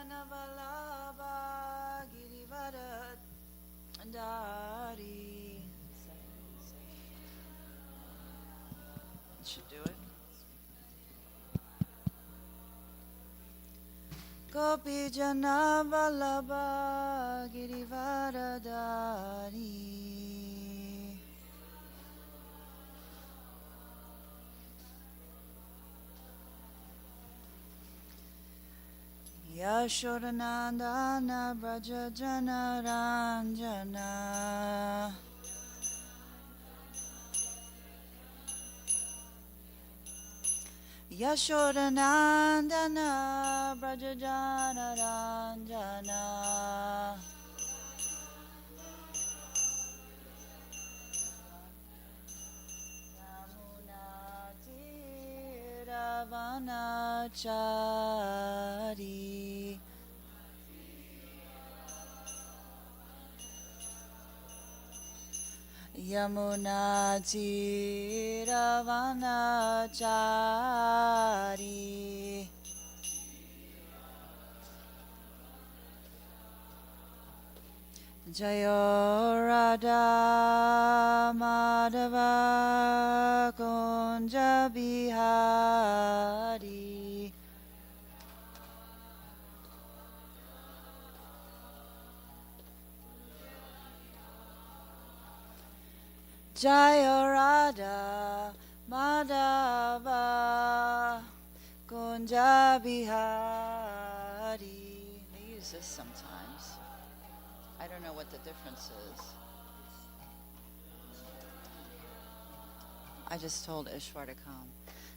Janavalabha Girivadari. Should do it. Gopi Janavalabha Girivadari. Yashodanandana Braja Jana Ranjana. Yashodanandana Braja Jana Ranjana. Ravanachari. Yamuna Ravanachari. Jayo Radha Madhava Kunja Bihari. Jaya Radha Madhava Kunja Bihari. They use this sometimes. I don't know what the difference is. I just told Ishwar to come.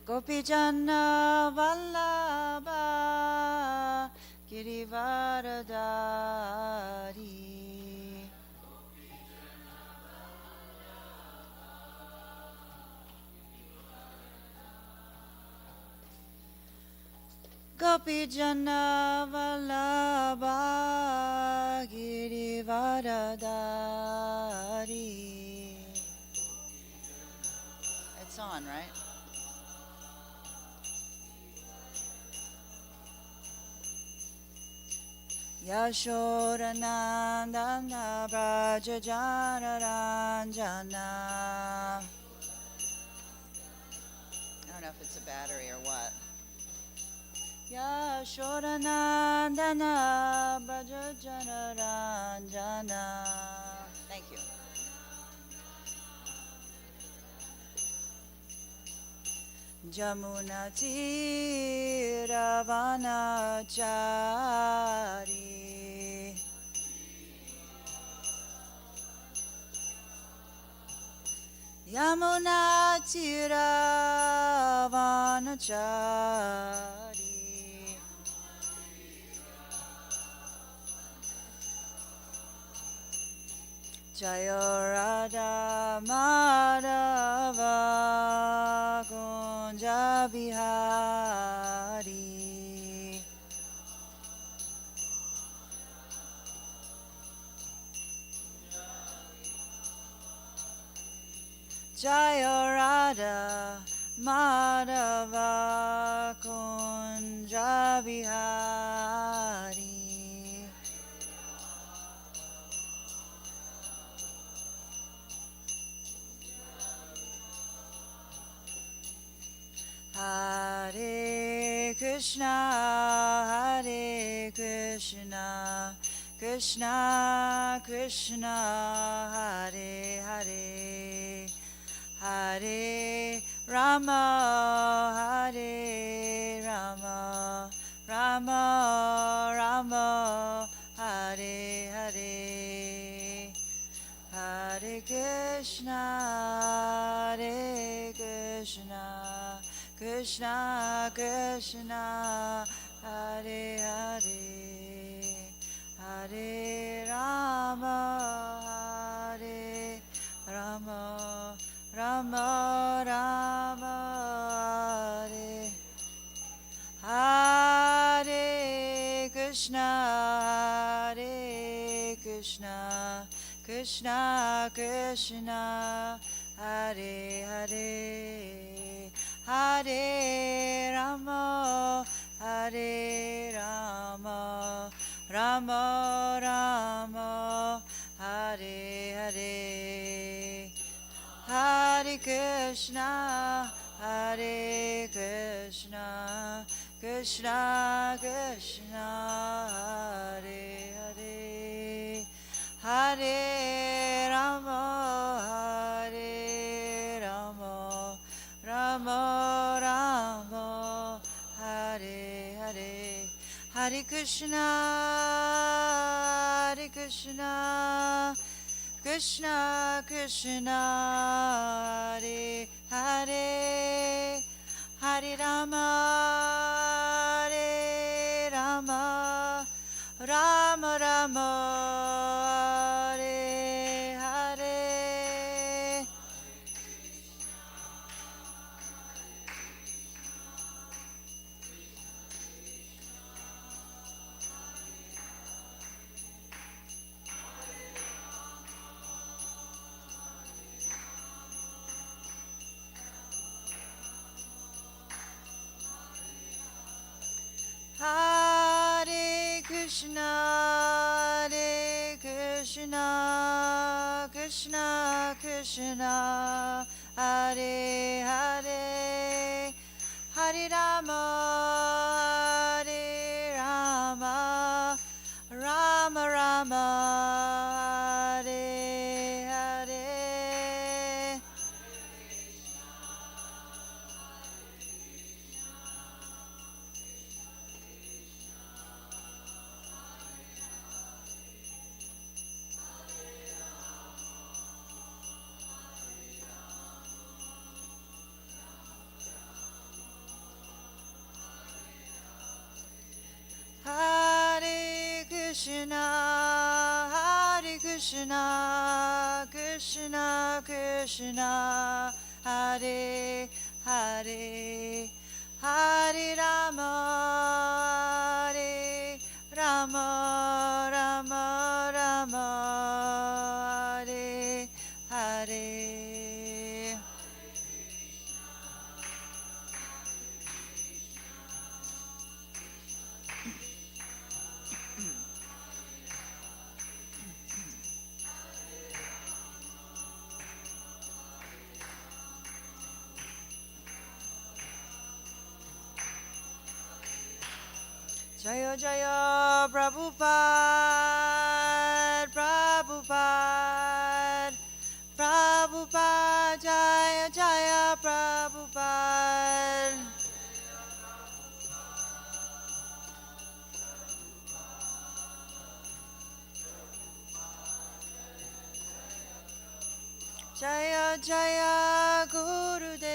Gopi Jana Vallabha Girivaradari. Gopi Jana Vallabha Girivaradari. It's on, right? Yashodanandana Braja Jana Ranjana. I don't know if it's a battery or what. Yashodanandana Braja Jana Ranjana. Thank you. Jamuna Ravanachari. Yamuna Ravanachari. Jaya Radha Madhava Kunja Bihari. Jaya Radha Madhava Kunja Bihari. Hare Krishna, Hare Krishna, Krishna Krishna, Hare Hare, Hare Rama, Hare Rama, Rama Rama, Hare Hare, Hare Krishna, Hare Krishna, Krishna Krishna, Hare Hare, Hare Rama, Hare Rama, Rama Rama, Hare Hare Krishna, Hare Krishna, Krishna Krishna, Hare Hare, Hare Rama, Hare Rama, Rama Rama, Hare Hare, Hare Krishna, Hare Krishna, Krishna Krishna, Hare Hare, Hare Rama, Hare Rama, Rama Rama, Hare Hare, Hare Krishna, Hare Krishna, Krishna Krishna, Hare Hare, Hare Rama, Hare Rama, Rama Rama, Hare Hare. Hare Krishna, Hare Krishna, Krishna Krishna, Hare Hare, Hare Rama, Hare Rama, Rama Rama, Hare Hare. Hare Krishna, Hare Krishna, Krishna Krishna, Hare Hare, Hare Rama, Hare Rama, Rama Rama, Hare Hare. Jaya Jaya Prabhupada, Prabhupada, Prabhupada, Jaya Jaya Prabhupada. Jaya Jaya Gurudev,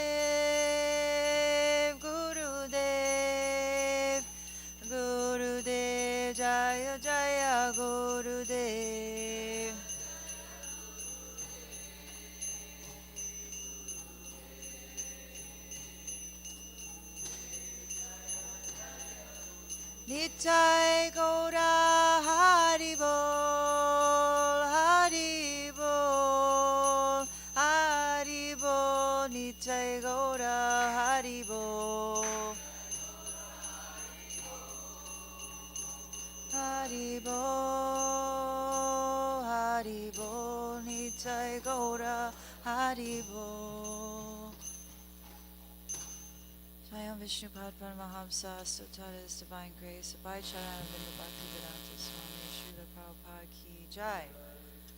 Gurudev, Gurudev, Jaya Jaya Gurudev. Nitai Gaura Haribol, Haribol, Haribol, Nitai Gaura Haribol. Haribol, Haribol, Nitai Gaura Haribol. Swayam Vishnu Padma Mahamsa so taught His divine grace. Abhay Charana Bindu Bhakti Vedanta Swami Srila Prabhupada Ki Jai.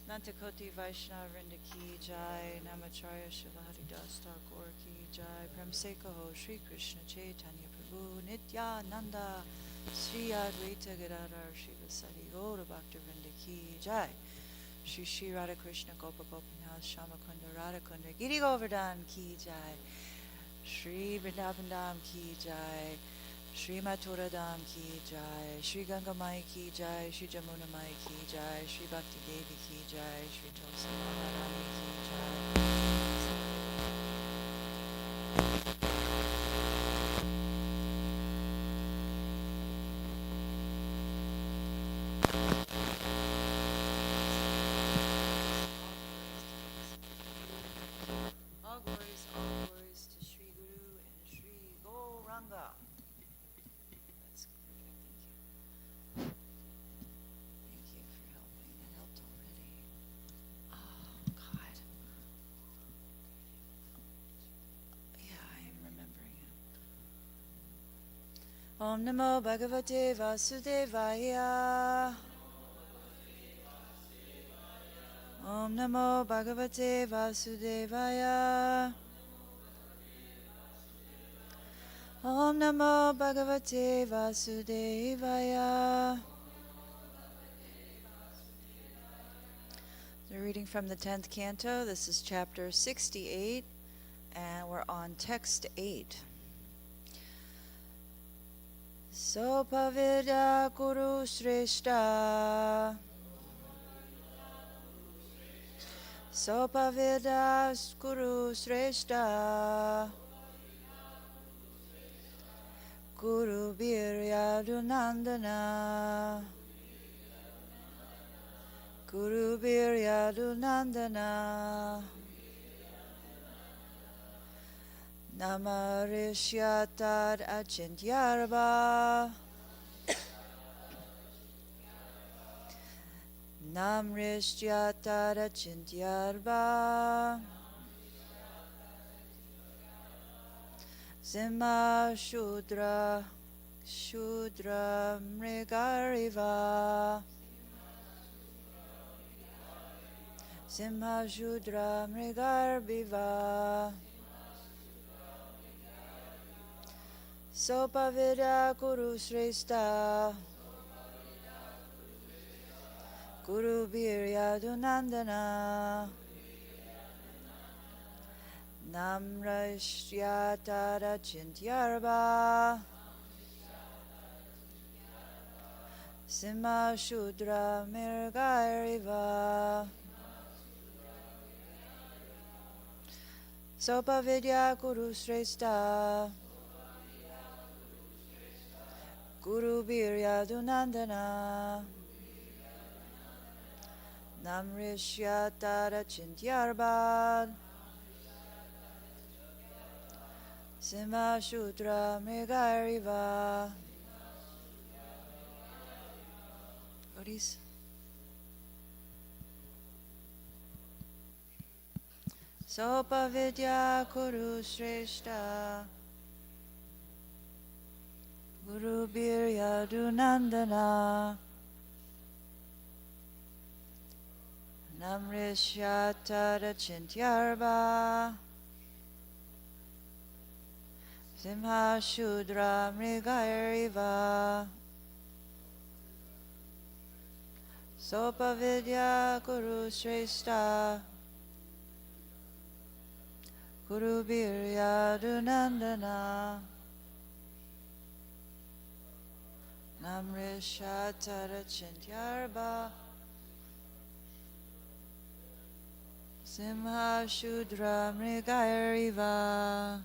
Nantakoti Vaishnava Vrinda Ki Jai. Namacharya Shiva Haridas Thakur Ki Jai. Prem Sekaho Shri Krishna Chaitanya Prabhu Nityananda Sri Advaita Gadadhar Shiva Sari Gaura Bhakta Vrinda Ki Jai. Shri Shri Radha Krishna Gopa Gopinath Shama Kunda Radha Kunda Giri Govardhan Ki Jai. Shri Vrindavan Dham Ki Jai, Shri Mathura Dham Ki Jai, Shri Ganga Mai Ki Jai, Shri Jamuna Mai Ki Jai, Shri Bhakti Devi Ki Jai, Shri Tulsi Maharani Ki Jai. All glories to Shri Guru and Shri Gauranga. That's perfect, thank you. Om Namo Bhagavate Vasudevaya. Om Namo Bhagavate Vasudevaya. Om Namo Bhagavate Vasudevaya. The reading from the 10th canto. This is chapter 68, and we're on text 8. Sopavida Guru Shrestha. Sopavida Guru Shrestha. Guru Biryadunandana. Guru Biryadunandana. Namarishyatad Achintyarva. Namrishyatad Achintyarva. Simha Shudra Shudra Mrigariva. Simha Shudra Mrigarbiva. Sopavida Guru Shrestha. Guru Biryadunandana. Namrashyatara Chintyarva. Simha Shudra Mirgairiva. Sopavidya Guru Shrestha. Guru Biryadunandana. Namrishyatara Chintyarva. Simha Shudra Mrigariva. Goodies. Sopavidya Guru Shrestha. Guru Biryadunandana. Namrishyatara Chintyarva. Simha Shudra Mrigairiva. Sopavidya Guru Shrestha. Guru Biryadunandana. Namrishyatara Chintyarva. Simha Shudra Mrigairiva.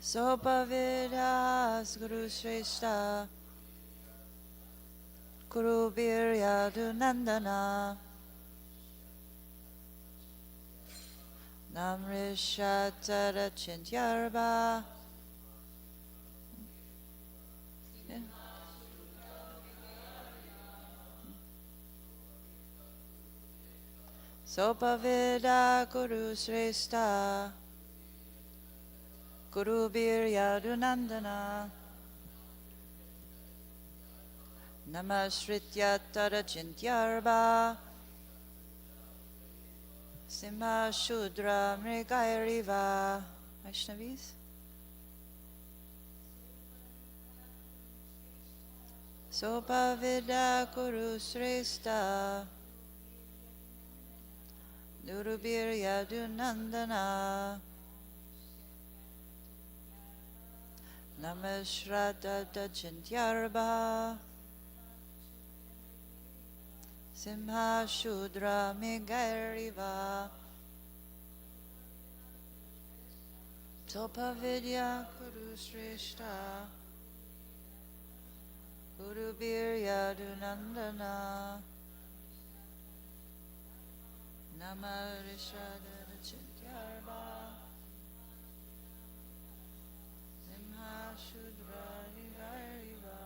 Sopavidas Guru Shrestha. Guru Biryadunandana. Namrishyatara Chintyarva. Sopavida Guru Shrestha. Guru Biryadunandana. Namashrityatara Chintyarva. Simha Shudra Mrigairiva. Vaishnavis. Sopavida Guru Shrestha. Guru Biryadunandana. Namashraddha Chintyarva. Simha Shudra Mrigairiva. Sopavidya Guru Shrestha. Guru Biryadunandana. Namarishraddha Chintyarva. Simha Shudra Mrigairiva.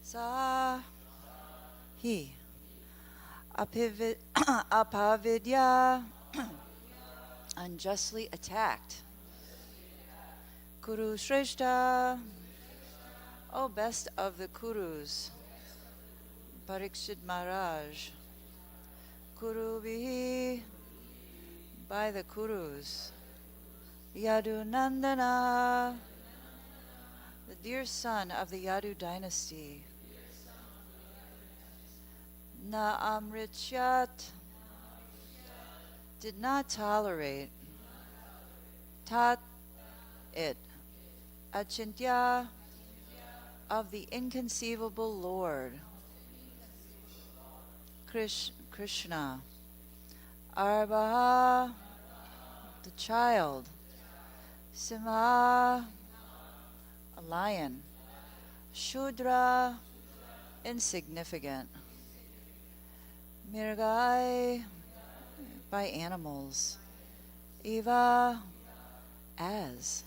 Sa Hi Apavidya unjustly attacked. Kuru Shrestha, O best of the Kurus, Parikshit Maharaj, Kuru Vihi, by the Kurus, Yadu Nandana, the dear son of the Yadu dynasty, Na Amritchat, did not tolerate, Tat, it, Achintya, of the inconceivable Lord, Krishna, Arbaha, the child, Simha, a lion, Shudra, insignificant, Mirgai, by animals, Eva, as.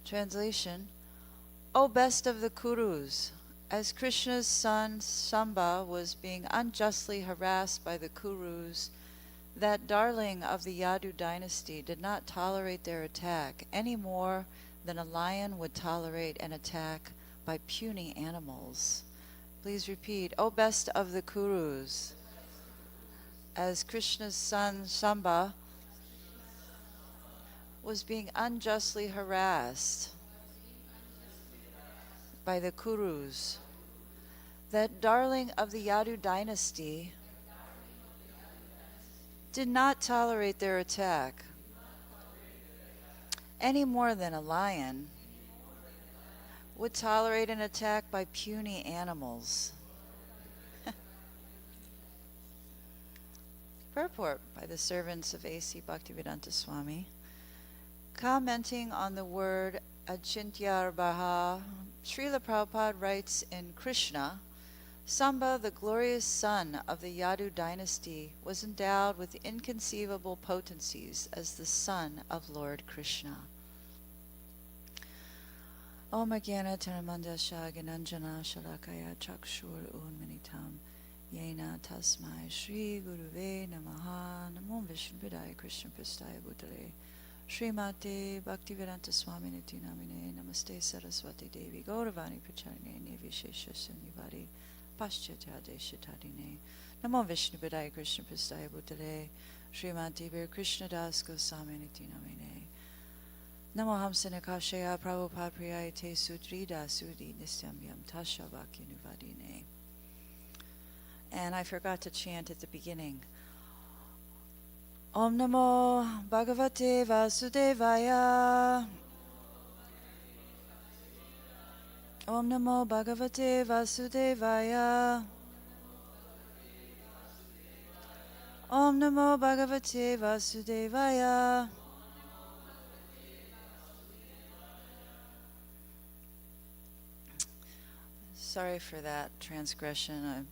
Translation, O best of the Kurus, as Krishna's son Samba was being unjustly harassed by the Kurus, that darling of the Yadu dynasty did not tolerate their attack any more than a lion would tolerate an attack by puny animals. Please repeat, O best of the Kurus, as Krishna's son Samba was being unjustly harassed by the Kurus, that darling of the Yadu dynasty did not tolerate their attack any more than a lion would tolerate an attack by puny animals. Purport by the servants of A.C. Bhaktivedanta Swami. Commenting on the word Achinyarbhaha, Srila Prabhupada writes in Krishna, Samba, the glorious son of the Yadu dynasty, was endowed with inconceivable potencies as the son of Lord Krishna. Om Ajnana Taramandasya Gananjana Shalakaya Chakshur Unmanitam Yena Tasmai Shri Guruve Namaha Namo Vishnupadaya Krishna Prastaya Bhutale Srimate Bhaktivedanta Swami Niti Namine Namaste Saraswati Devi Gauravani Pracharine Nirvishesha Sunnivari Paschatya Deshatadine Namo Vishnupadaya Krishna Prastaya Bhutale Srimati Vir Krishna Das Goswami Niti Namine Namo Hamsana Kashaya Prabhupada Priyayate Sudrida Sudi Nisyam Yam Tasha Vakya Nuvadine. And I forgot to chant at the beginning. Om Namo Bhagavate Vasudevaya. Om Namo Bhagavate Vasudevaya. Om Namo Bhagavate Vasudevaya. Sorry for that transgression. I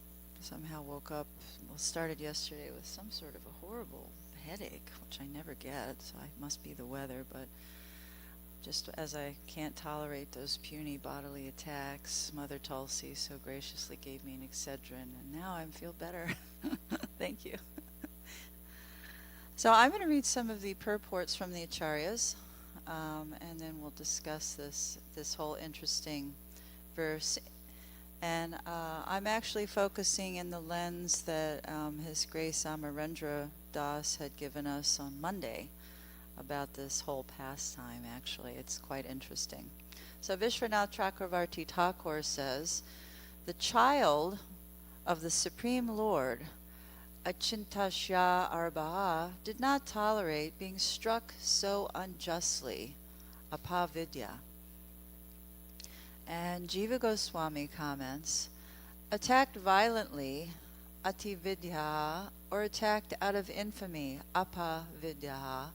somehow woke up, started yesterday with some sort of a horrible headache, which I never get, so it must be the weather, but just as I can't tolerate those puny bodily attacks, Mother Tulsi so graciously gave me an Excedrin, and now I feel better. Thank you. So I'm going to read some of the purports from the Acharyas, and then we'll discuss this whole interesting verse. And I'm actually focusing in the lens that His Grace Amarendra Das had given us on Monday about this whole pastime, actually. It's quite interesting. So Vishwanath Chakravarti Thakur says, the child of the Supreme Lord, Achintashya Arbaha, did not tolerate being struck so unjustly, apavidya. And Jiva Goswami comments, attacked violently, atividya, or attacked out of infamy, apavidya,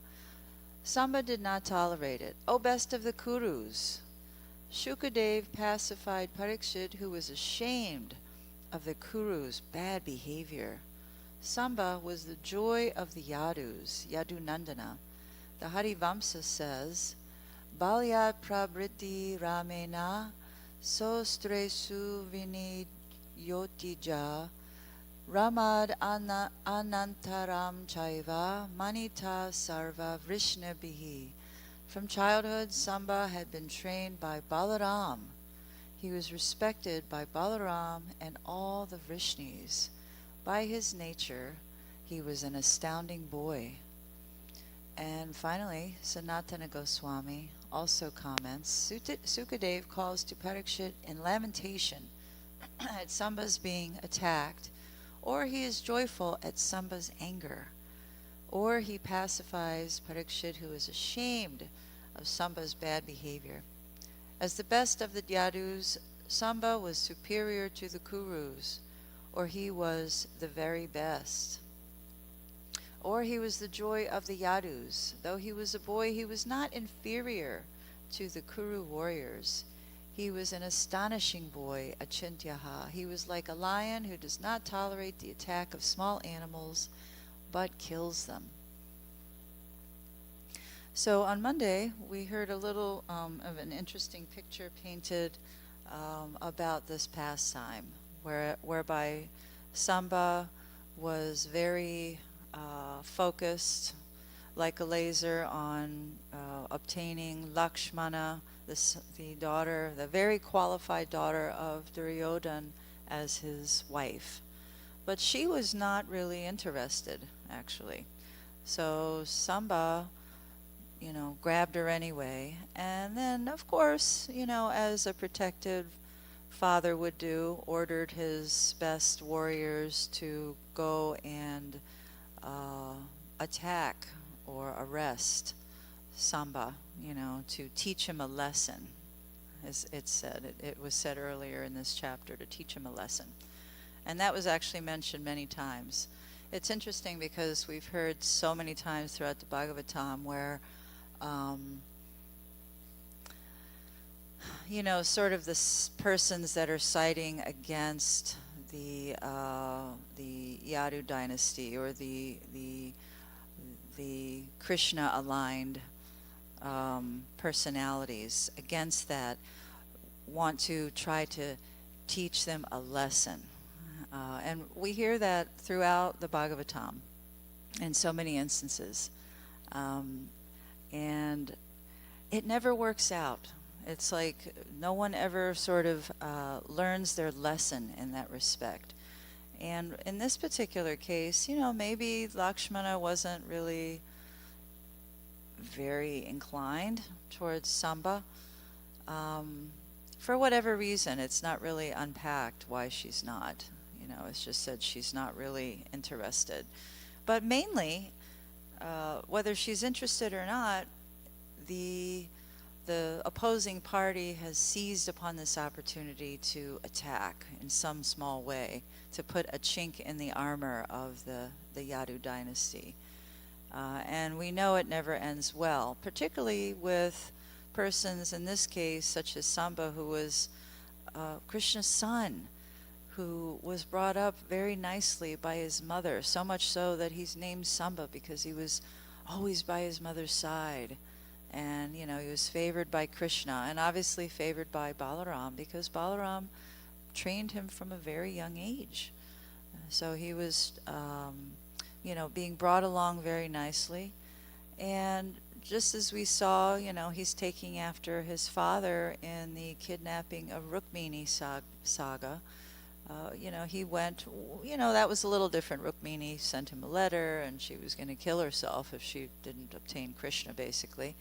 Samba did not tolerate it. O best of the Kurus, Shukadev pacified Parikshit, who was ashamed of the Kurus' bad behavior. Samba was the joy of the Yadus, Yadu Nandana. The Harivamsa says, Balyat prabriti ramena sostresu vinid yotija Ramad Anantaram Chaiva Manita Sarva Vrishnabihi. From childhood, Samba had been trained by Balaram. He was respected by Balaram and all the Vrishnis. By his nature, he was an astounding boy. And finally, Sanatana Goswami also comments, Sukadev calls to Parikshit in lamentation at Samba's being attacked, or he is joyful at Samba's anger, or he pacifies Parikshit, who is ashamed of Samba's bad behavior. As the best of the Yadus, Samba was superior to the Kurus, or he was the very best. Or he was the joy of the Yadus. Though he was a boy, he was not inferior to the Kuru warriors. He was an astonishing boy, Achintyaha. He was like a lion who does not tolerate the attack of small animals, but kills them. So on Monday, we heard a little of an interesting picture painted about this pastime, whereby Samba was very focused, like a laser, on obtaining Lakshmana, the very qualified daughter of Duryodhana, as his wife. But she was not really interested, actually. So Samba, grabbed her anyway. And then, of course, as a protective father would do, ordered his best warriors to go and attack or arrest Samba, to teach him a lesson, as it said. It was said earlier in this chapter, to teach him a lesson. And that was actually mentioned many times. It's interesting because we've heard so many times throughout the Bhagavatam where sort of the persons that are siding against the Yadu dynasty, or the Krishna-aligned personalities against that, want to try to teach them a lesson. And we hear that throughout the Bhagavatam in so many instances. And it never works out. It's like no one ever sort of learns their lesson in that respect. And in this particular case, maybe Lakshmana wasn't really very inclined towards Samba. For whatever reason, it's not really unpacked why she's not. It's just said she's not really interested. But mainly, whether she's interested or not, the opposing party has seized upon this opportunity to attack in some small way, to put a chink in the armor of the Yadu dynasty. And we know it never ends well, particularly with persons, in this case, such as Samba, who was Krishna's son, who was brought up very nicely by his mother, so much so that he's named Samba because he was always by his mother's side. And, he was favored by Krishna, and obviously favored by Balaram, because Balaram trained him from a very young age. So he was, being brought along very nicely. And just as we saw, he's taking after his father in the kidnapping of Rukmini saga. He went, that was a little different. Rukmini sent him a letter, and she was going to kill herself if she didn't obtain Krishna, basically.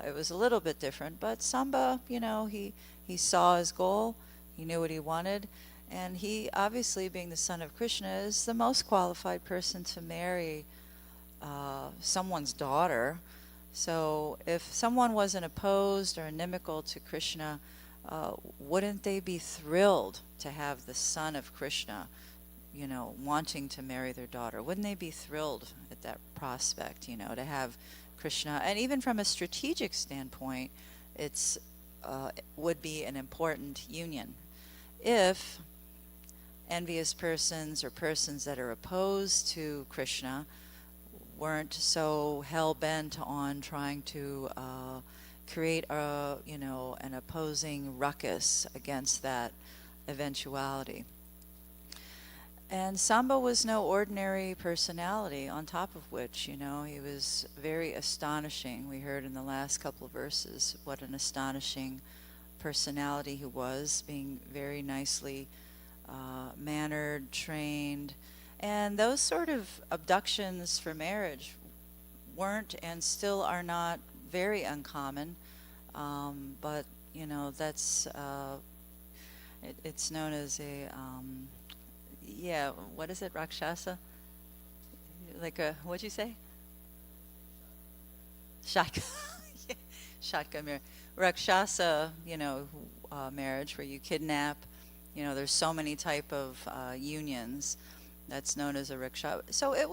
It was a little bit different, but Samba, he saw his goal, he knew what he wanted, and he, obviously being the son of Krishna, is the most qualified person to marry someone's daughter. So if someone wasn't opposed or inimical to Krishna, wouldn't they be thrilled to have the son of Krishna, wanting to marry their daughter? Wouldn't they be thrilled at that prospect, to have Krishna? And even from a strategic standpoint, it would be an important union. If envious persons or persons that are opposed to Krishna weren't so hell-bent on trying to create an opposing ruckus against that eventuality. And Samba was no ordinary personality, on top of which, he was very astonishing. We heard in the last couple of verses what an astonishing personality he was, being very nicely mannered, trained. And those sort of abductions for marriage weren't and still are not very uncommon. But, that's, it's known as yeah, what is it, Rakshasa? Like what'd you say? Shotgun. Yeah, shotgun marriage. Rakshasa, marriage where you kidnap. There's so many type of unions. That's known as a rickshaw. So it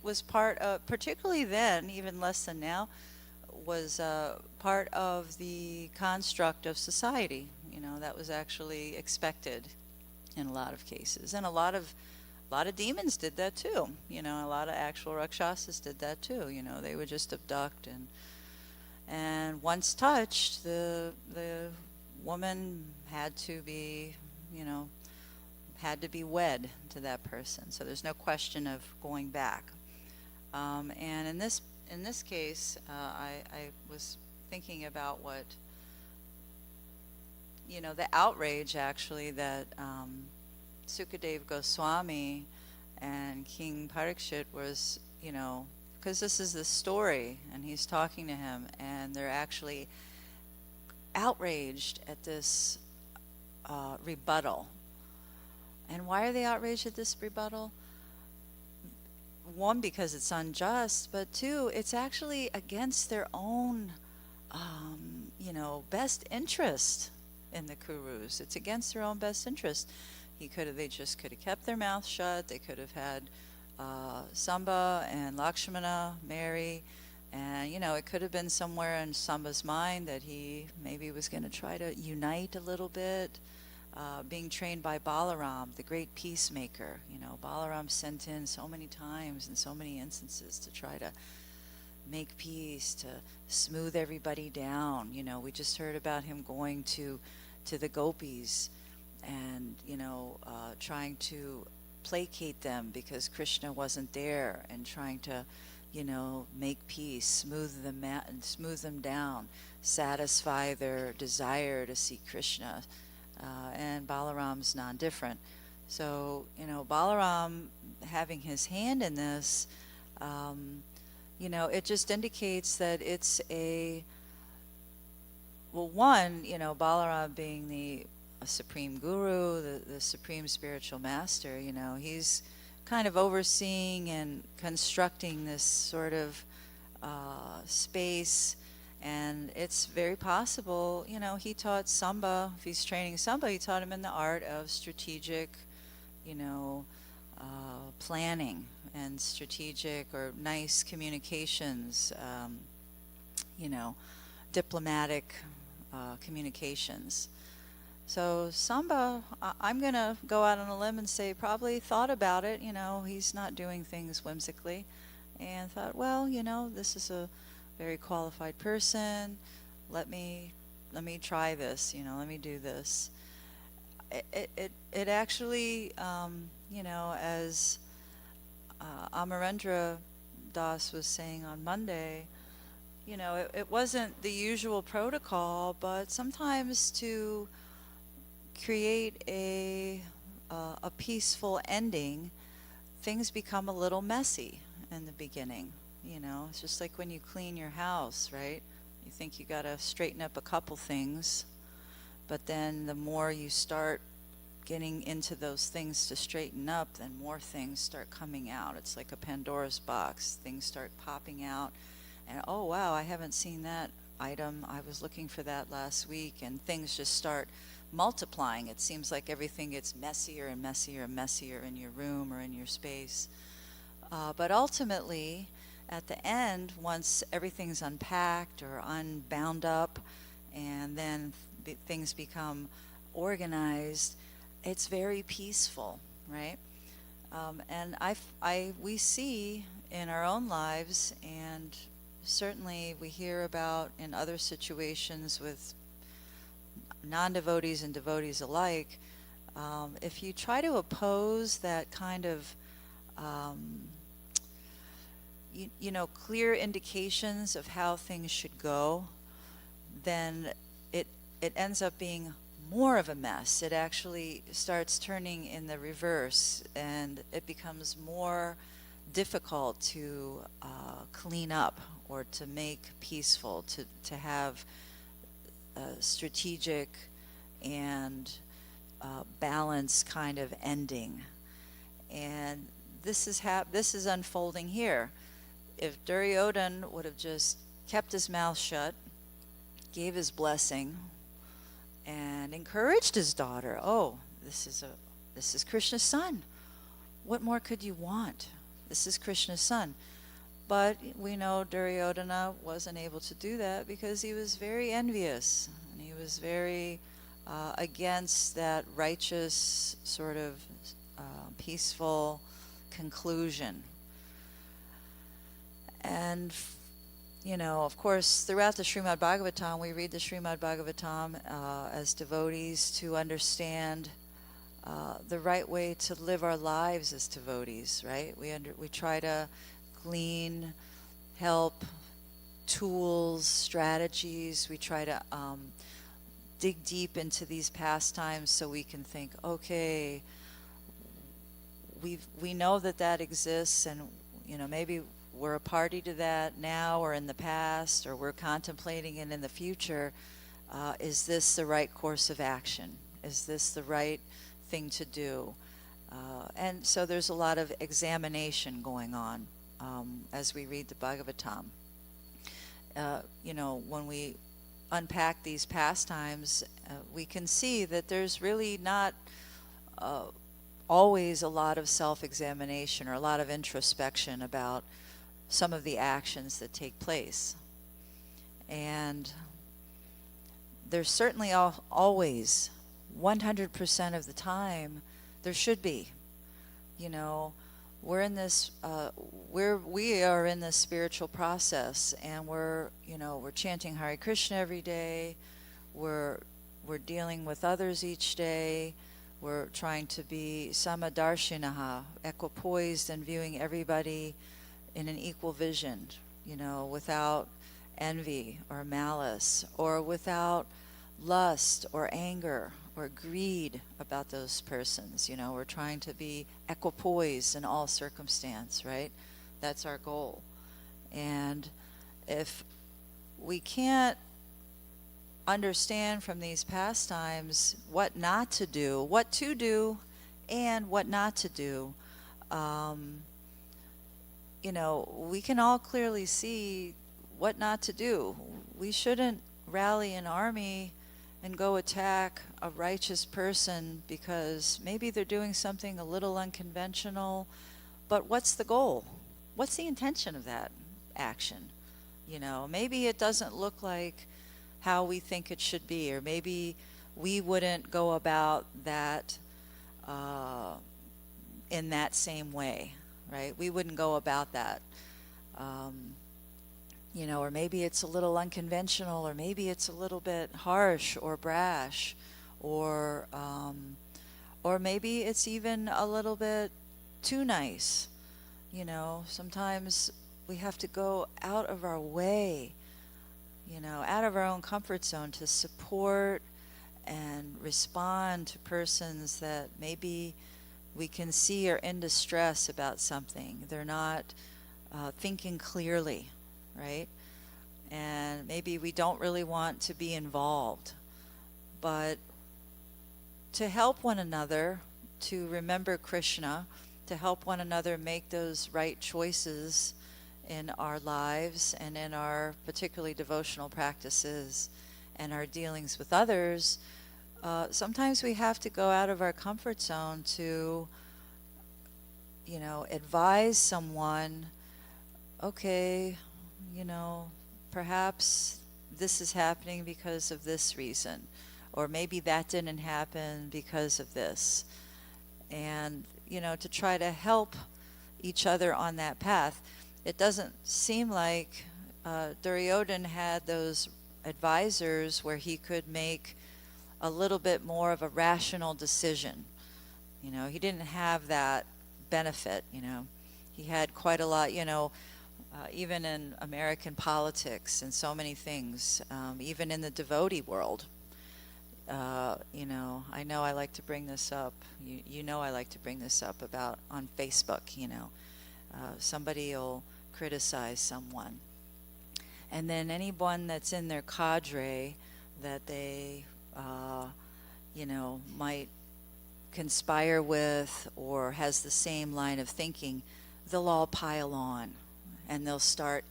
was part of, particularly then, even less than now, was part of the construct of society. That was actually expected in a lot of cases, and a lot of demons did that too. A lot of actual rakshasas did that too. They would just abduct and once touched, the woman had to be, wed to that person. So there's no question of going back. And in this case, I was thinking about what, the outrage actually that Sukadev Goswami and King Parikshit was, because this is the story, and he's talking to him, and they're actually outraged at this rebuttal. And why are they outraged at this rebuttal? One, because it's unjust, but two, it's actually against their own, best interest in the Kurus. It's against their own best interest. They just could have kept their mouth shut. They could have had Samba and Lakshmana marry, and it could have been somewhere in Samba's mind that he maybe was going to try to unite a little bit. Being trained by Balaram, the great peacemaker. Balaram sent in so many times in so many instances to try to make peace, to smooth everybody down. We just heard about him going to the gopis and, trying to placate them because Krishna wasn't there, and trying to, make peace, smooth them down, satisfy their desire to see Krishna. And Balaram's non-different. So, Balaram having his hand in this, it just indicates that it's one, Balaram being the supreme guru, the supreme spiritual master, he's kind of overseeing and constructing this sort of space. And it's very possible, he taught Samba, if he's training Samba, he taught him in the art of strategic, planning and strategic or nice communications, diplomatic communications. So Samba, I'm going to go out on a limb and say probably thought about it, he's not doing things whimsically, and thought, well, this is a very qualified person. Let me try this. Let me do this. It actually, as Amarendra Das was saying on Monday, it wasn't the usual protocol, but sometimes to create a peaceful ending, things become a little messy in the beginning. It's just like when you clean your house, right? You think you gotta straighten up a couple things, but then the more you start getting into those things to straighten up, then more things start coming out. It's like a Pandora's box. Things start popping out, and oh wow, I haven't seen that item. I was looking for that last week, and things just start multiplying. It seems like everything gets messier and messier and messier in your room or in your space. But ultimately, at the end, once everything's unpacked or unbound up, and then things become organized, it's very peaceful, right? And we see in our own lives, and certainly we hear about in other situations with non-devotees and devotees alike, If you try to oppose that kind of, clear indications of how things should go, then it ends up being more of a mess. It actually starts turning in the reverse, and it becomes more difficult to clean up or to make peaceful, to have strategic and balanced kind of ending. And this is unfolding here. If Duryodhana would have just kept his mouth shut, gave his blessing, and encouraged his daughter, oh, this is Krishna's son. What more could you want? This is Krishna's son. But we know Duryodhana wasn't able to do that because he was very envious, and he was very against that righteous sort of peaceful conclusion. And of course, throughout the Srimad Bhagavatam, we read the Srimad Bhagavatam as devotees to understand the right way to live our lives as devotees, right? We try to glean help, tools, strategies. We try to dig deep into these pastimes so we can think, okay, we know that exists, and maybe we're a party to that now or in the past, or we're contemplating it in the future. Is this the right course of action? Is this the right thing to do? And so there's a lot of examination going on as we read the Bhagavatam. When we unpack these pastimes, we can see that there's really not always a lot of self-examination or a lot of introspection about some of the actions that take place. And there's certainly always, 100% of the time, there should be. We're in this, we are in this spiritual process, and we're chanting Hare Krishna every day. We're dealing with others each day. We're trying to be samadarshinaha, equipoised and viewing everybody in an equal vision, without envy or malice, or without lust or anger or greed about those persons. We're trying to be equipoised in all circumstance, right? That's our goal. And if we can't understand from these pastimes what not to do, what to do, and what not to do, we can all clearly see what not to do. We shouldn't rally an army and go attack a righteous person because maybe they're doing something a little unconventional, but what's the goal? What's the intention of that action? Maybe it doesn't look like how we think it should be, or maybe we wouldn't go about that in that same way, right? We wouldn't go about that. Or maybe it's a little unconventional, or maybe it's a little bit harsh or brash, or maybe it's even a little bit too nice. Sometimes we have to go out of our way, out of our own comfort zone to support and respond to persons that maybe we can see are in distress about something. They're not thinking clearly, right? And maybe we don't really want to be involved. But to help one another, to remember Krishna, to help one another make those right choices in our lives and in our particularly devotional practices and our dealings with others, sometimes we have to go out of our comfort zone to, advise someone, okay, perhaps this is happening because of this reason, or maybe that didn't happen because of this. And, to try to help each other on that path. It doesn't seem like Duryodhana had those advisors where he could make a little bit more of a rational decision. He didn't have that benefit. He had quite a lot, even in American politics and so many things, even in the devotee world. I know I like to bring this up. I like to bring this up about on Facebook. Somebody will criticize someone, and then anyone that's in their cadre that they, might conspire with or has the same line of thinking, they'll all pile on, and they'll start,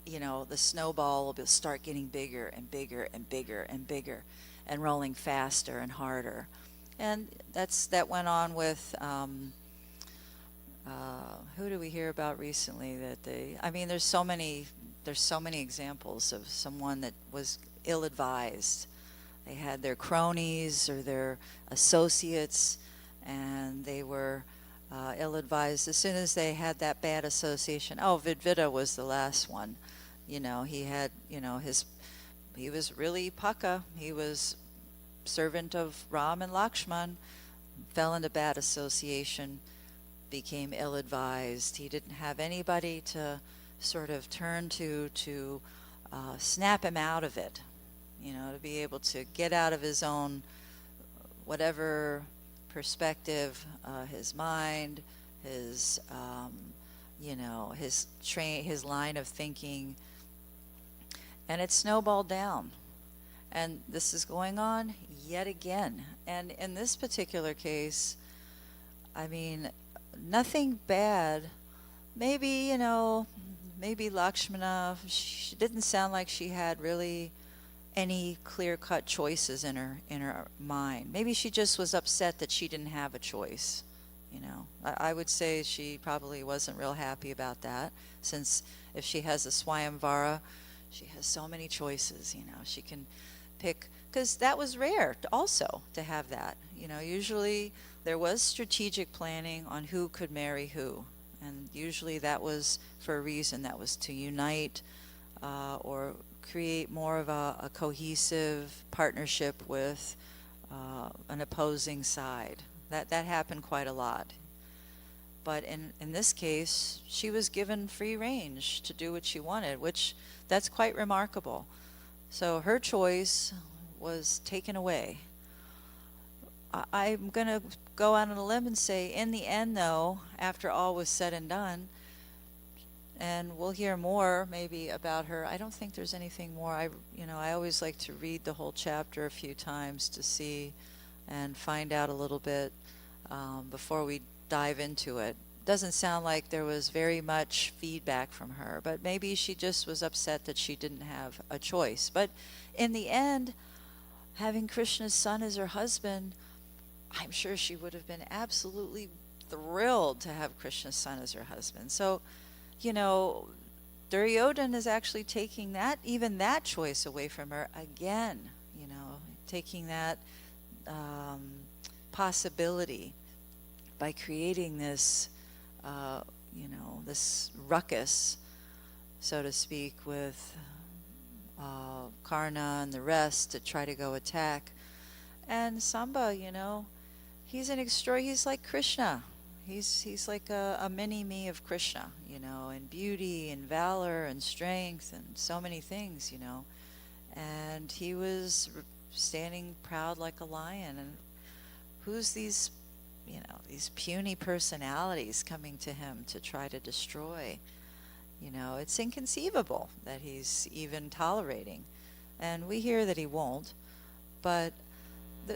the snowball will start getting bigger and bigger and bigger and bigger, and rolling faster and harder. And that went on with who do we hear about recently there's so many examples of someone that was ill-advised. They had their cronies or their associates, and they were ill-advised as soon as they had that bad association. Vidvita was the last one. He had, he was really Paka. He was servant of Ram and Lakshman, fell into bad association, became ill-advised. He didn't have anybody to sort of turn to snap him out of it, to be able to get out of his own whatever perspective, his mind, his his line of thinking, and it snowballed down. And this is going on yet again. And in this particular case, nothing bad. Maybe, maybe Lakshmana, she didn't sound like she had really any clear-cut choices in her mind. Maybe she just was upset that she didn't have a choice. I would say she probably wasn't real happy about that, since if she has a Swayamvara, she has so many choices. She can pick, because that was rare also to have that. Usually there was strategic planning on who could marry who, and usually that was for a reason. That was to unite or create more of a cohesive partnership with an opposing side. That happened quite a lot. But in this case, she was given free range to do what she wanted, which that's quite remarkable. So her choice was taken away. I'm going to go out on a limb and say, in the end, though, after all was said and done, and we'll hear more maybe about her. I don't think there's anything more. I always like to read the whole chapter a few times to see and find out a little bit before we dive into it. Doesn't sound like there was very much feedback from her, but maybe she just was upset that she didn't have a choice. But in the end, having Krishna's son as her husband, I'm sure she would have been absolutely thrilled to have Krishna's son as her husband. So, Duryodhana is actually taking even that choice away from her again, taking that possibility by creating this, this ruckus, so to speak, with Karna and the rest to try to go attack. And Samba, he's like Krishna. He's like a mini-me of Krishna, in beauty and valor and strength and so many things, And he was standing proud like a lion. And who's these puny personalities coming to him to try to destroy? It's inconceivable that he's even tolerating. And we hear that he won't. But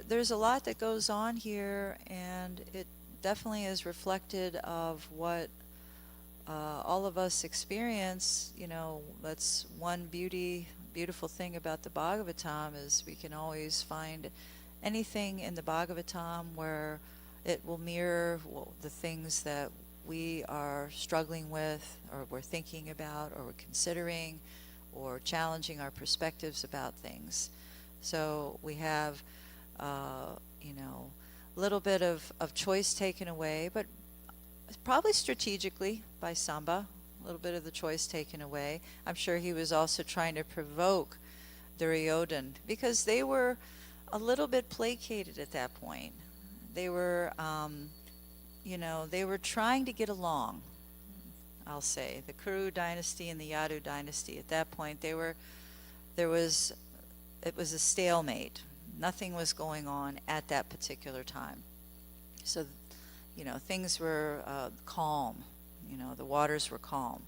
there's a lot that goes on here, and it definitely is reflected of what all of us experience. That's one beautiful thing about the Bhagavatam, is we can always find anything in the Bhagavatam where it will mirror the things that we are struggling with, or we're thinking about, or we're considering, or challenging our perspectives about things. So we have a little bit of choice taken away, but probably strategically by Samba, a little bit of the choice taken away. I'm sure he was also trying to provoke Duryodhana, because they were a little bit placated at that point. They were, they were trying to get along, I'll say. The Kuru dynasty and the Yadu dynasty, at that point, it was a stalemate. Nothing was going on at that particular time. So, things were calm. The waters were calm.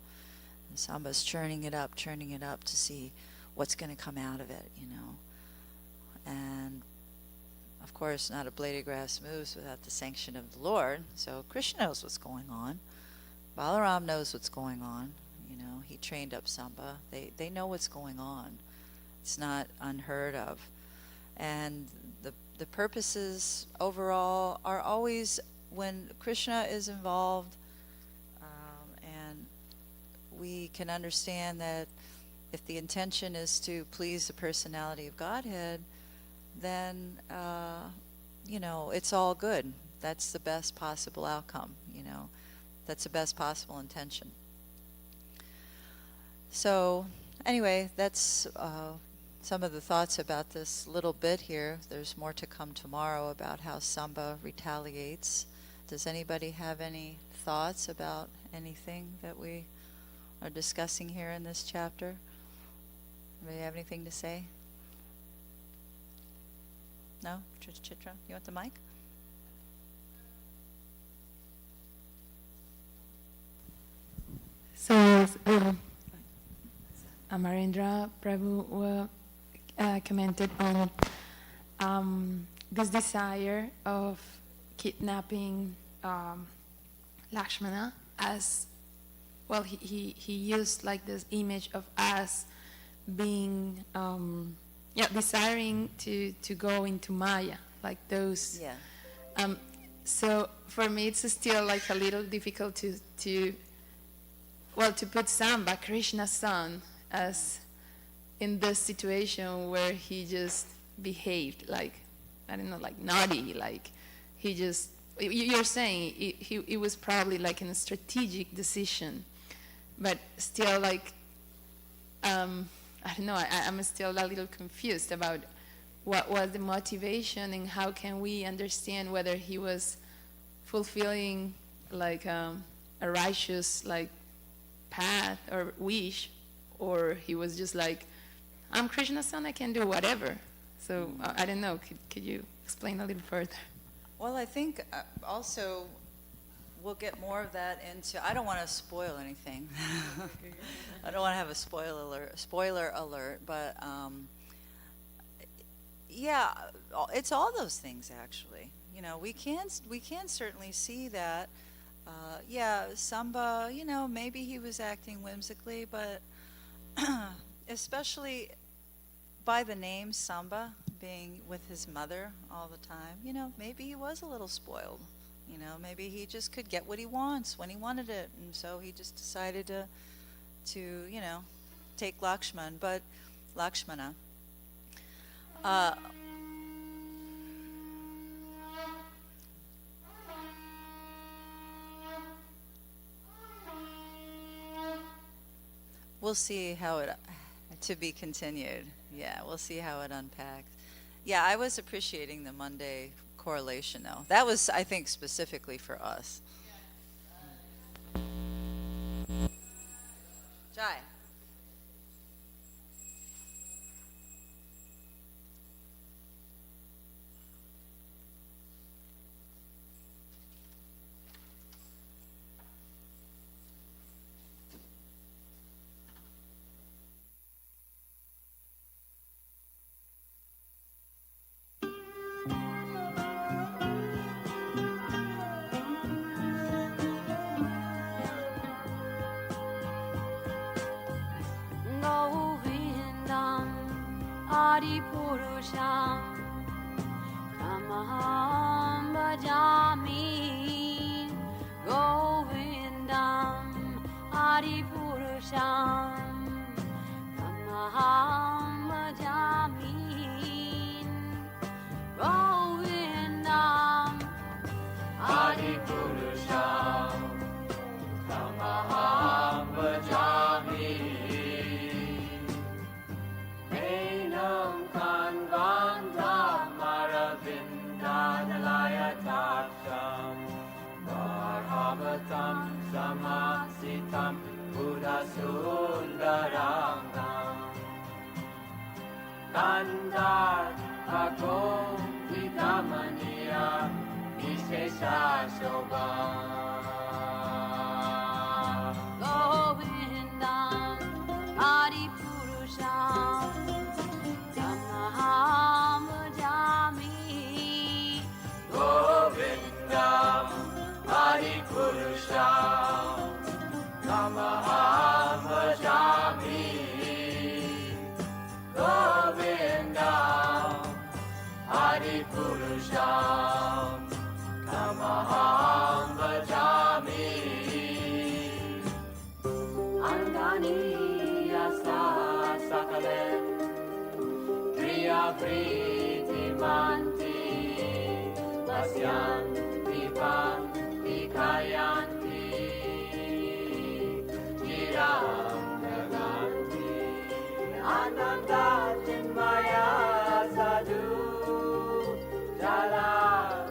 And Samba's churning it up to see what's going to come out of it, And, of course, not a blade of grass moves without the sanction of the Lord. So Krishna knows what's going on. Balaram knows what's going on. He trained up Samba. They know what's going on. It's not unheard of. And the purposes overall are always, when Krishna is involved, and we can understand that if the intention is to please the personality of Godhead, then, it's all good. That's the best possible outcome, That's the best possible intention. So, anyway, that's some of the thoughts about this little bit here. There's more to come tomorrow about how Samba retaliates. Does anybody have any thoughts about anything that we are discussing here in this chapter? Anybody have anything to say? No? Chitra, you want the mic? So, Amarendra Prabhu commented on this desire of kidnapping Lakshmana as, well, he used like this image of us being, desiring to go into Maya, like those. Yeah. So for me, it's still like a little difficult to put Samba, Krishna's son, as in this situation where he just behaved like, I don't know, like naughty, like he just, you're saying it was probably like a strategic decision, but still like, I don't know, I'm still a little confused about what was the motivation and how can we understand whether he was fulfilling like a righteous like path or wish, or he was just like, I'm Krishna's son, I can do whatever. So I don't know, could you explain a little further? Well, I think also we'll get more of that into, I don't want to spoil anything. I don't want to have a spoiler alert, but yeah, it's all those things actually. We can certainly see that. Samba, maybe he was acting whimsically, but especially by the name Samba, being with his mother all the time, maybe he was a little spoiled. Maybe he just could get what he wants when he wanted it, and so he just decided to take Lakshmana. We'll see how it, to be continued. Yeah, we'll see how it unpacks. Yeah, I was appreciating the Monday correlation though. That was, I think, specifically for us. Jai. Purusham Tamaham Bhajami Govindam Adi Purusham Tamaham Bhajami Govindam Adi Purusham Tamaham Bhajami Kanvandam Samasitam Buddha Sundarangam Kandar Ako Vitamaniya Vishesha Shobha Govindam Adipurusham Tamaham Bhajami Govindam Adipurusham Tamaham Bhajami Govindam Adipurusham Tamaham Bhajami Angani Yasa Sakalen Kriya Priti Manti Vasyanti Panti Kayanti Chiram Naganti Ananda Chinmaya Sadhu Jala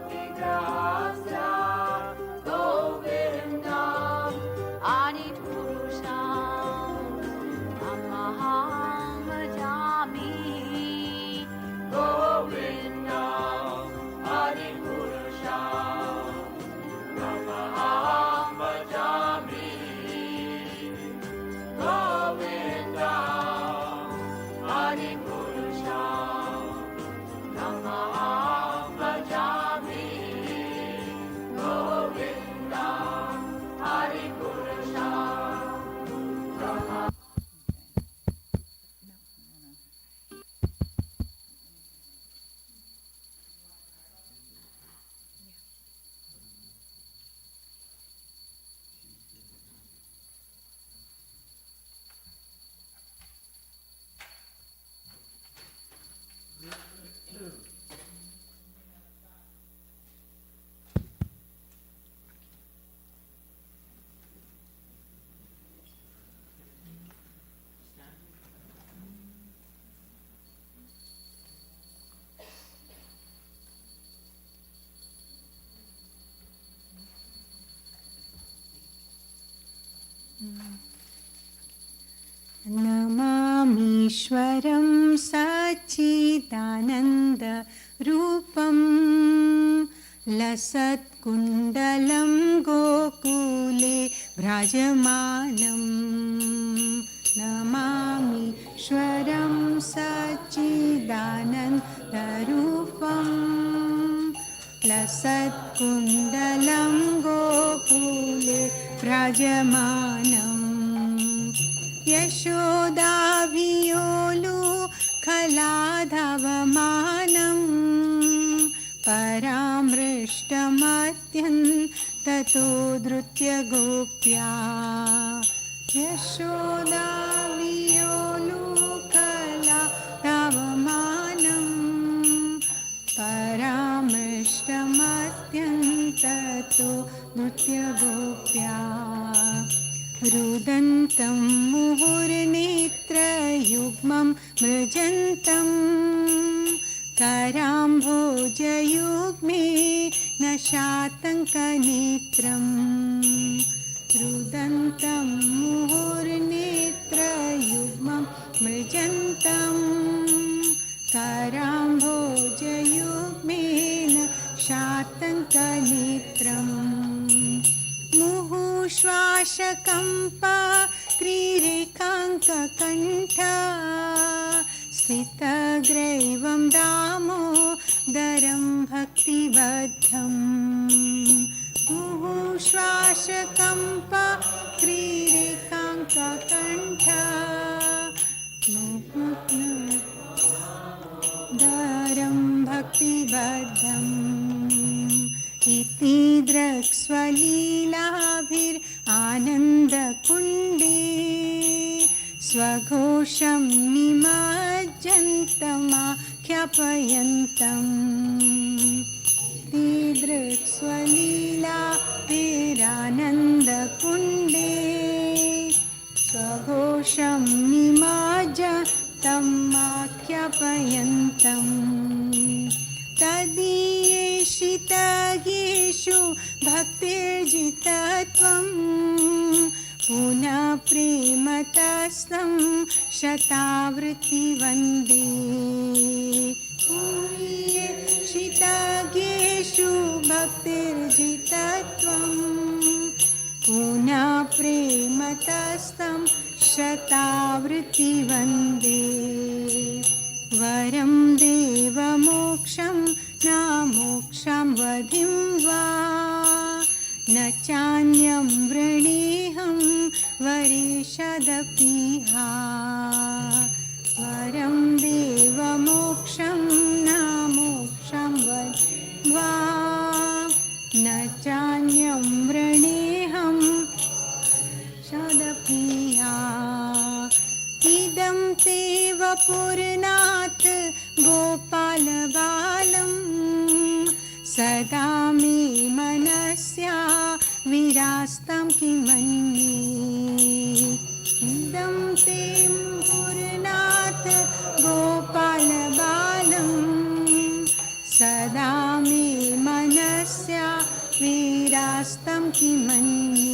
Vigrahasya Govindam Adipurusham Tamaham Bhajami Govindam Adipurusham Tamaham Bhajami Govindam Adipurusham Tamaham Bhajami Govindam Adipurusham नमामीश्वरं सच्चिदानन्दरूपं लसत्कुण्डलं गोकुले भ्राजमानं नमामीश्वरं सच्चिदानन्दरूपं लसत्कुण्डलं गोकुले भ्राजमानम् यशोदाभियोलु खलाधवमानं परामृष्टमत्यन्ततो धृत्यगोप्या यशोदाभियोलु खलाधवमानं परामृष्टमत्यन्ततो धृत्यगोप्या रुदन्तं मुहुर्नेत्रयुग्मं मृजन्तं कराम्भोजयुग्मे न शातङ्कनेत्रं रुदन्तं मुहुर्नेत्रयुग्मं मृजन्तं कराम्भोजयुग्मेन शातङ्कनेत्रम् मुहुश्वासकम्प त्रिरेखाङ्ककण्ठ स्थितग्रैवं दामोदरं भक्तिबद्धं मुहुश्वासकम्प त्रिरेखाङ्ककण्ठ दरं भक्तिबद्धम् इति द्रक्स्वलीलाभिरानन्दकुण्डे स्वघोषं निमज्जन्तमाख्यापयन्तम् इति द्रक्स्वलीलाभिरानन्दकुण्डे स्वघोषं निमज्जन्तमाख्यापयन्तम् तदीयेषु भक्तिर्जितत्वं पुनः प्रेमतस्तं शतावृत्ति वन्दे शितज्ञेषु भक्तिर्जितत्वं पुनः प्रेमतस्तं शतावृत्ति वन्दे वरं देवमोक्षं न मोक्षं वधिं वा न चान्यं वृणीहं वरेशदपीहा वरं देवमोक्षं न मोक्षं वधिं वा न चान्यं वृणीहं शदपीहा इदं ते वपुरनाथ गोपालबालं सदा मे मनस्या विरास्तं किमन्ये इदं ते पुरनाथ गोपालबालं सदा मे मनस्या विरास्तं किमन्ये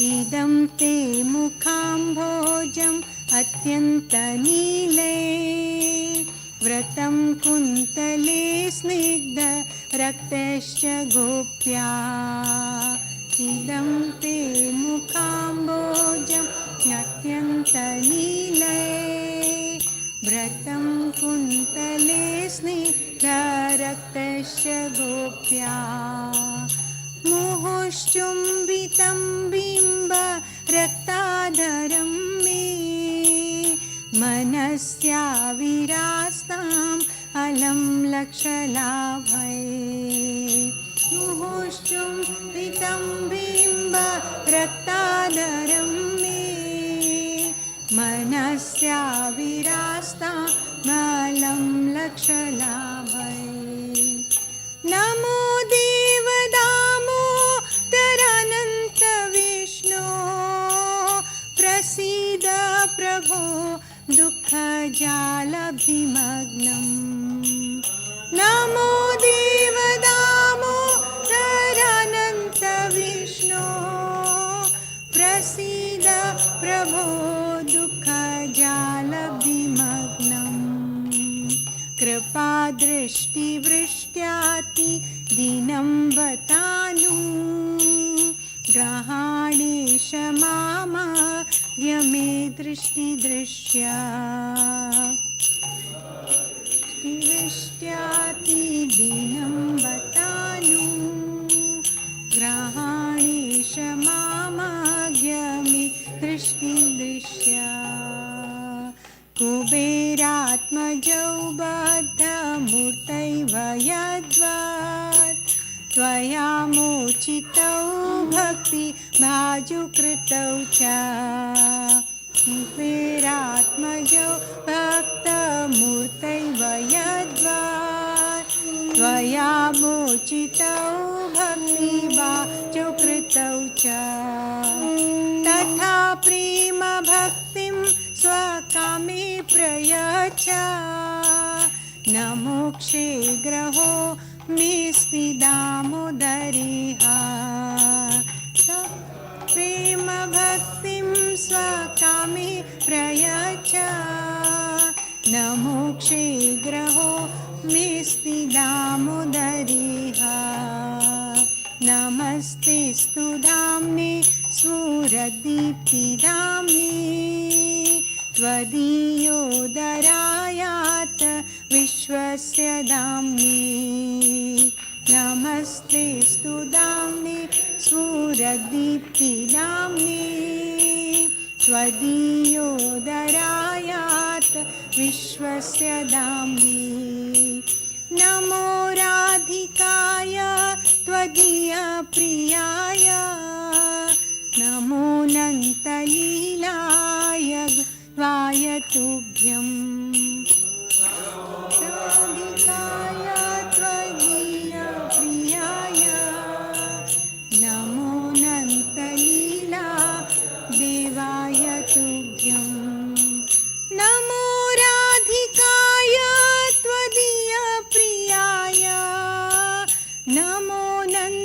इदं ते मुखाम्भोजम् अत्यन्तनीले व्रतं कुन्तले स्निग्ध रक्तश्च गोप्या इदं ते मुखाम्भोजम् अत्यन्तनीले व्रतं कुन्तले स्निग्ध रक्तश्च गोप्या मुहुश्चुम्बितं बिम्ब रक्ताधरं मे मनस्या विरास्ताम् अलं लक्षलाभै मुहुश्चुम्बितं बिम्ब रक्ताधरं मे मनस्या विरास्ताम् अलं लक्षलाभै नमो देवदामोदरानन्त विष्णो प्रसीद प्रभो दुःखजालभिमग्नं नमो देवदामोदरानन्त विष्णो प्रसीद प्रभो दुःखजालभिमग्नं कृपादृष्टिवृष्ट्याति दीनं वतानु ग्रहाणेश मामाद्य मे दृष्टिदृश्या वृष्ट्याति दीनं वतानु ग्रहाणेश मामाद्य मे दृष्टिदृश्या कुबेरात्मजौ बद्धमूर्तैव यद्वत् त्वया मोचितौ भक्तिभाजुकृतौ च कुबेरात्मजौ भक्तमूर्तैव यद्वत् त्वया मोचितौ भक्तिभाजुकृतौ च तथा प्रेमभक्तिं स्वकामे प्रयच्छ न मोक्षे ग्रहो मेऽस्ति दामोदरेह प्रेमभक्तिं स्वकामे प्रयच्छ न मोक्षे ग्रहो मेऽस्ति दामोदरेह नमस्तेऽस्तु धाम्ने स्फुरदीप्तिधाम्ने त्वदीयोदरायात् विश्वस्य धाम्ने नमस्तेऽस्तु धाम्ने स्फुरदीप्तिधाम्ने त्वदीयोदरायात् विश्वस्य धाम्ने नमो राधिकाय त्वदीयप्रियाय नमो नन्तलीलाय वाय तुभ्यं राधिकाय त्वदीयप्रियाय नमो नन्तलीला देवाय तुभ्यं नमो राधिकाय त्वदीयप्रियाय नमो नन्द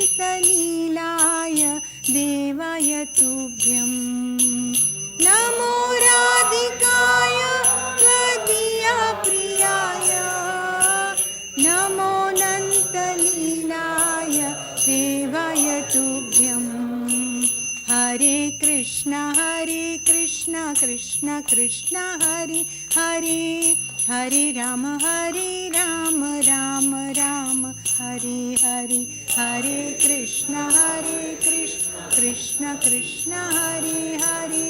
तुभ्यं नमो राधिकाय त्वदीया प्रियाय नमो नन्तलीलाय देवाय तुभ्यं हरे Krishna Krishna Krishna Hare Hare Hare Ram Ram Ram Hare Hare Hare Krishna Krishna Krishna Hare Hare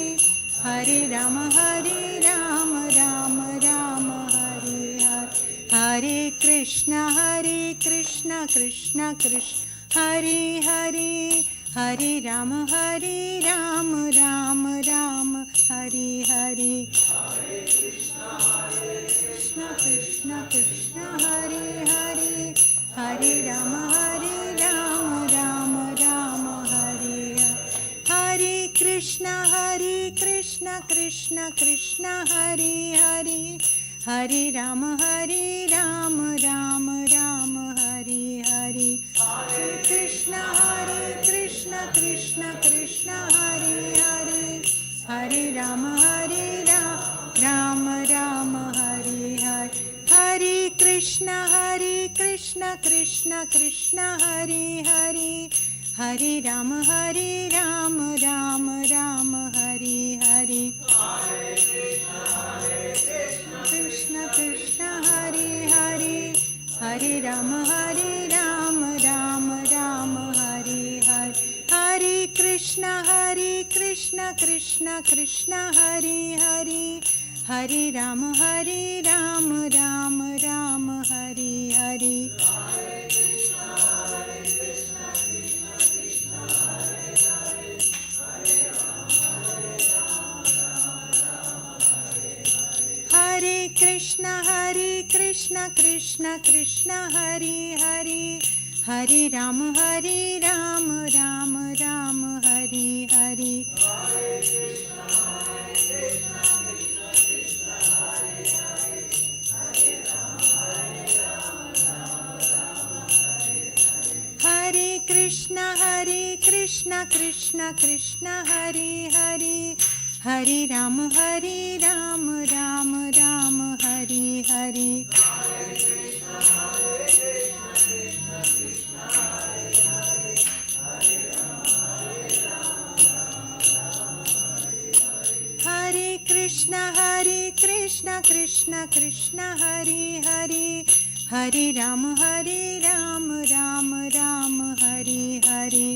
Hare Ram Ram Ram Hare Hare Hare Krishna Krishna Krishna Hare Hare Hare Ram Ram Ram Hare Hare Krishna Krishna Krishna Hare Hare Hare Ram Ram Ram Hare Hare Krishna Krishna Krishna Hare Hare Hare Ram Ram Ram Hare Hare Krishna Krishna Krishna Hare Hare Hare Ram Ram Ram Hare Hare Hare Krishna Krishna Krishna Hare Hare Hare Ram Ram Ram Hare Hare Krishna Krishna Hare Hare Hare Ram Ram Ram Hare Hare Hare Krishna Krishna Krishna Hare Hare Hare Ram Ram Ram Hare Hare Hare Krishna Krishna Krishna Hare Hare Hare Ram Ram Ram Hare Hare Hare Krishna Krishna Krishna Hare Hare Hare Ram Ram Ram Hare Hare Hare Krishna Krishna Krishna Hare Hare Hare Ram Ram Ram Hare Hare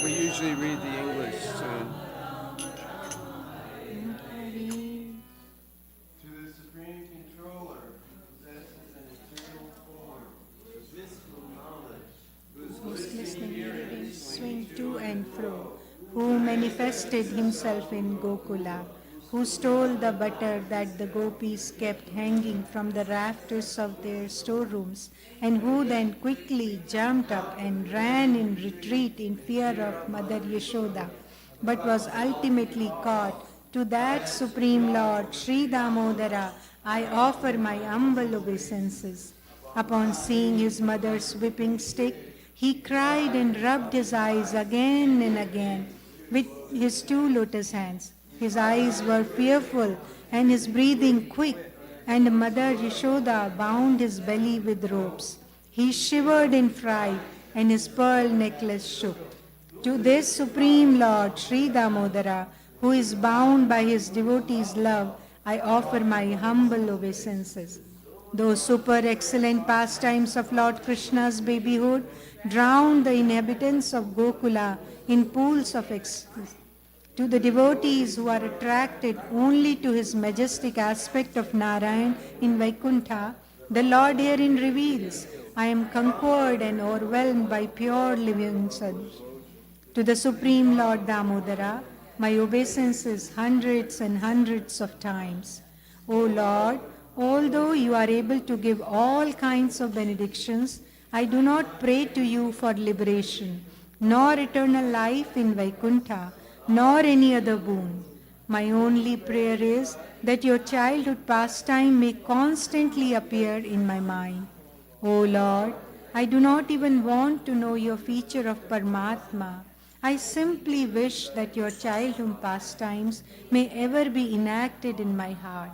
We usually read the English tune. To the Supreme Controller, who possesses an eternal form, with mystical knowledge, whose glistening earrings swing to and fro, who manifested himself in Gokula, who stole the butter that the gopis kept hanging from the rafters of their storerooms, and who then quickly jumped up and ran in retreat in fear of Mother Yashoda, but was ultimately caught. To that Supreme Lord, Sri Damodara, I offer my humble obeisances. Upon seeing his mother's whipping stick, he cried and rubbed his eyes again and again with his two lotus hands. His eyes were fearful and his breathing quick, and Mother Yashoda bound his belly with ropes. He shivered in fright, and his pearl necklace shook. To this Supreme Lord, Sri Damodara, who is bound by his devotees' love, I offer my humble obeisances. Those super excellent pastimes of Lord Krishna's babyhood drowned the inhabitants of Gokula in pools of ecstasy. To the devotees who are attracted only to his majestic aspect of Narayan in Vaikuntha, the Lord herein reveals, I am conquered and overwhelmed by pure living sun. To the Supreme Lord Damodara, my obeisances hundreds and hundreds of times. O Lord, although you are able to give all kinds of benedictions, I do not pray to you for liberation, nor eternal life in Vaikuntha, nor any other boon. My only prayer is that your childhood pastime may constantly appear in my mind. O Lord, I do not even want to know your feature of Paramatma. I simply wish that your childhood pastimes may ever be enacted in my heart.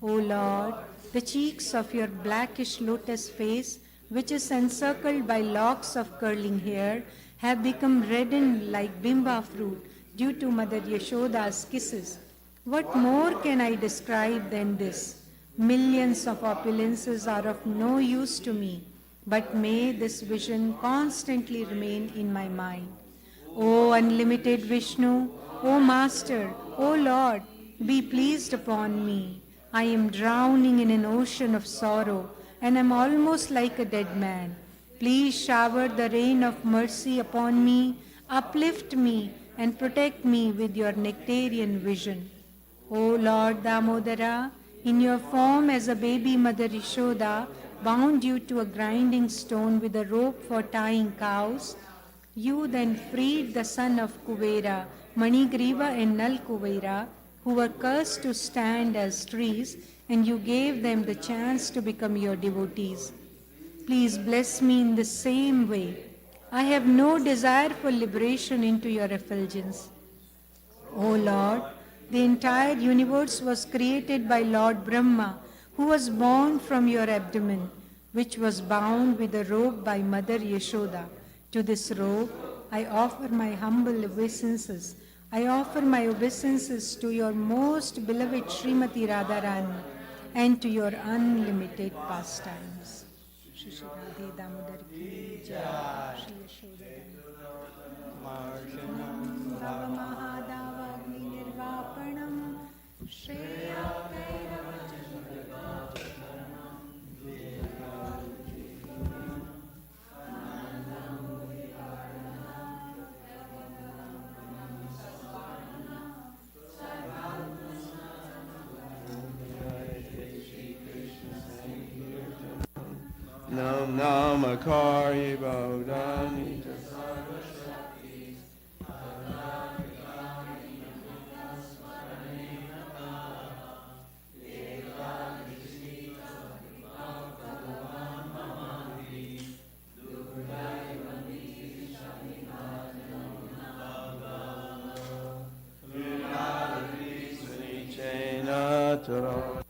O Lord, the cheeks of your blackish lotus face, which is encircled by locks of curling hair, have become reddened like bimba fruit due to Mother Yashoda's kisses. What more can I describe than this? Millions of opulences are of no use to me, but may this vision constantly remain in my mind. O unlimited Vishnu, O Master, O Lord, be pleased upon me. I am drowning in an ocean of sorrow and am almost like a dead man. Please shower the rain of mercy upon me, uplift me, and protect me with your nectarian vision. O Lord Damodara, in your form as a baby Mother Yashoda bound you to a grinding stone with a rope for tying cows, you then freed the son of Kuvera, Manigriva and Nal Kuvera, who were cursed to stand as trees, and you gave them the chance to become your devotees. Please bless me in the same way. I have no desire for liberation into your effulgence. O Lord, the entire universe was created by Lord Brahma, who was born from your abdomen, which was bound with a robe by Mother Yashoda. To this robe, I offer my humble obeisances. I offer my obeisances to your most beloved Srimati Radharani and to your unlimited pastimes. Shri Shri Radhe Damodar ki jai. Shri Yashoda Bhava Mahadava Agni Nirvapanam Shreya Nam Namakari Bodhani. Natara